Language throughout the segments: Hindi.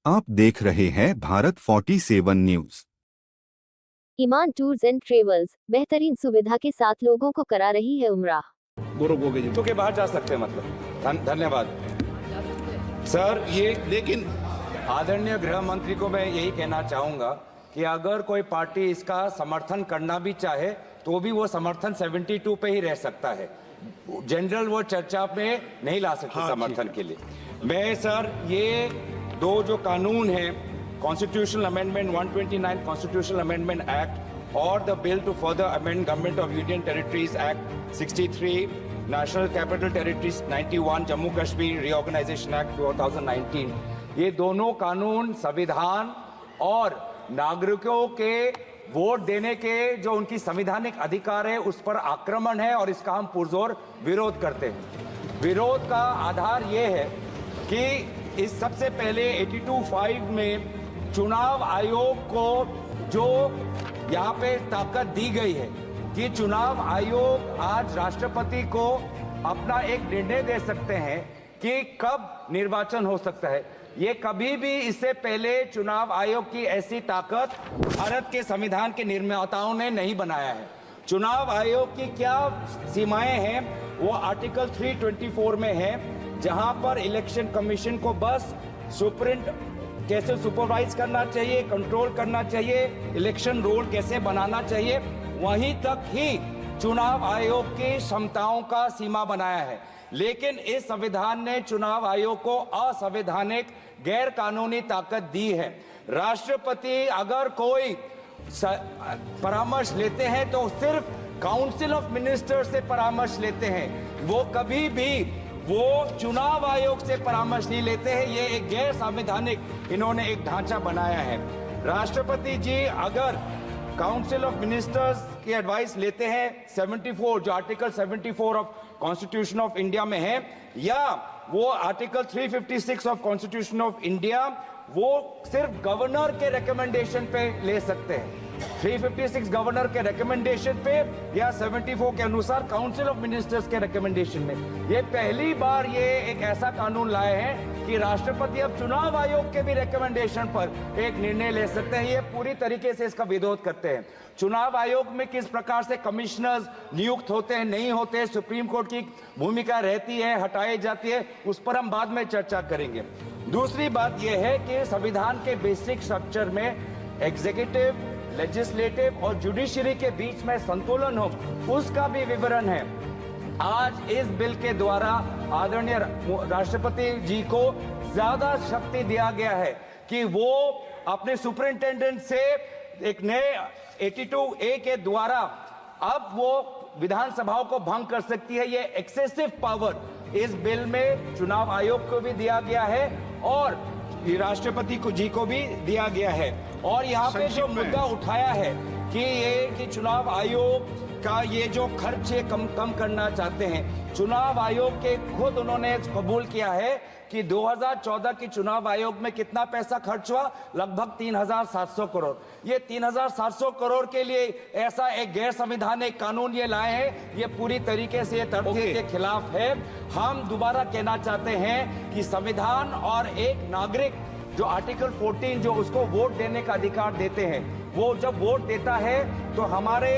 आप देख रहे हैं Bharat 47 news. Iman tours and travels बेहतरीन सुविधा के साथ लोगों को करा रही है उम्रा। तो के बाहर जा सकते हैं मतलब। धन्यवाद सर। ये लेकिन आदरणीय गृह मंत्री को मैं यही कहना चाहूंगा कि अगर कोई पार्टी इसका समर्थन करना भी चाहे तो भी वो समर्थन 72 पे ही रह सकता है। जनरल वो चर्चा में नहीं ला सकते। हाँ, समर्थन के लिए मैं सर ये दो जो कानून हैं, constitutional amendment 129 constitutional amendment act और the bill to further amend government of union territories act 63, national capital territories 91, Jammu Kashmir reorganisation act 2019, ये दोनों कानून संविधान और नागरिकों के वोट देने के जो उनकी संवैधानिक अधिकार है उस पर आक्रमण है और इसका हम पुरजोर विरोध करते हैं। विरोध का आधार ये है कि इस सबसे पहले 82(5) में चुनाव आयोग को जो यहाँ पे ताकत दी गई है कि चुनाव आयोग आज राष्ट्रपति को अपना एक निर्णय दे सकते हैं कि कब निर्वाचन हो सकता है। ये कभी भी इससे पहले चुनाव आयोग की ऐसी ताकत भारत के संविधान के निर्माताओं ने नहीं बनाया है। चुनाव आयोग की क्या सीमाएं हैं वो आर्टिकल 324 में है, जहां पर इलेक्शन कमीशन को बस कैसे सुपरवाइज करना चाहिए, कंट्रोल करना चाहिए, इलेक्शन रोल कैसे बनाना चाहिए, वहीं तक ही चुनाव आयोग की क्षमताओं का सीमा बनाया है। लेकिन इस संविधान ने चुनाव आयोग को असंवैधानिक गैर कानूनी ताकत दी है। राष्ट्रपति अगर कोई परामर्श लेते हैं तो सिर्फ काउंसिल ऑफ मिनिस्टर्स से परामर्श लेते हैं, वो कभी भी वो चुनाव आयोग से परामर्श नहीं लेते हैं। ये एक गैर संवैधानिक इन्होंने एक ढांचा बनाया है। राष्ट्रपति जी अगर काउंसिल ऑफ मिनिस्टर्स की एडवाइस लेते हैं 74 जो article 74 of constitution of India में है, या वो article 356 of constitution of India, वो सिर्फ गवर्नर के रिकमेंडेशन पे ले सकते हैं। 356 गवर्नर के रिकमेंडेशन पे या 74 के अनुसार काउंसिल ऑफ मिनिस्टर्स के रिकमेंडेशन में। ये पहली बार ये एक ऐसा कानून लाए हैं कि राष्ट्रपति अब चुनाव आयोग के भी रिकमेंडेशन पर एक निर्णय ले सकते हैं। ये पूरी तरीके से इसका विरोध करते हैं। चुनाव आयोग में किस प्रकार से कमिश्नर्स नियुक्त होते हैं, नहीं होते, सुप्रीम कोर्ट की भूमिका रहती है, हटाई जाती है, उस पर हम बाद में चर्चा करेंगे। दूसरी बात यह है कि संविधान के बेसिक स्ट्रक्चर में एग्जीक्यूटिव, लेजिस्लेटिव और जुडिशरी के बीच में संतुलन हो, उसका भी विवरण है। आज इस बिल के द्वारा आदरणीय राष्ट्रपति जी को ज्यादा शक्ति दिया गया है कि वो अपने सुपरिंटेंडेंट से एक नए 82A के द्वारा अब वो विधानसभाओं को भंग कर सकती है। ये एक्सेसिव पावर इस बिल में चुनाव आयोग को भी दिया गया है और राष्ट्रपति जी को भी दिया गया है। और यहाँ पे जो मुद्दा उठाया है कि ये कि चुनाव आयोग का ये जो खर्च है कम करना चाहते हैं, चुनाव आयोग के खुद उन्होंने कबूल किया है कि 2014 की चुनाव आयोग में कितना पैसा खर्च हुआ, लगभग 3700 करोड़। ये 3700 करोड़ के लिए ऐसा एक गैर संवैधानिक कानून ये लाए हैं, ये पूरी तरीके से तथ्य के खिलाफ है। हम दोबारा कहना चाहते हैं कि संविधान और एक नागरिक जो आर्टिकल 14 जो उसको वोट देने का अधिकार देते हैं, वो जब वोट देता है तो हमारे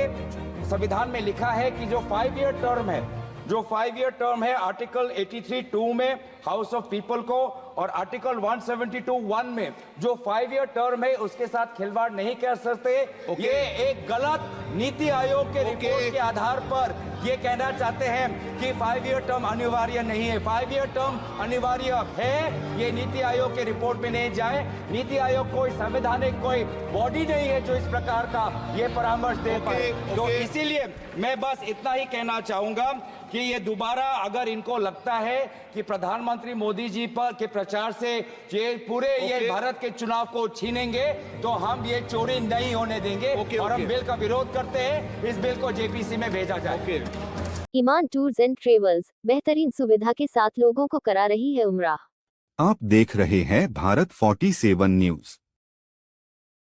संविधान में लिखा है कि जो 5 ईयर टर्म है, जो 5 ईयर टर्म है आर्टिकल 83(2) में हाउस ऑफ पीपल को और आर्टिकल 172(1) में जो 5 ईयर टर्म है उसके साथ खिलवाड़ नहीं कर सकते। ये एक गलत नीति आयोग के रिपोर्ट के आधार पर ये कहना चाहते हैं कि 5 ईयर टर्म अनिवार्य नहीं है। 5 ईयर टर्म अनिवार्य है, ये नीति आयोग के रिपोर्ट में नहीं जाए। नीति आयोग कोई संवैधानिक कोई बॉडी नहीं है जो इस प्रकार का ये परामर्श दे पाए। तो इसीलिए मैं बस इतना ही कहना चाहूंगा कि ये दोबारा अगर इनको लगता है कि प्रधानमंत्री मोदी जी पर के प्रचार से ये पूरे ये भारत के चुनाव को छीनेंगे तो हम ये चोरी नहीं होने देंगे और हम बिल का विरोध करते हैं। इस बिल को जेपीसी में भेजा जाए। ईमान टूर्स एंड ट्रेवल्स बेहतरीन सुविधा के साथ लोगों को करा रही है उम्रा। आप देख रहे हैं भारत 47 न्यूज।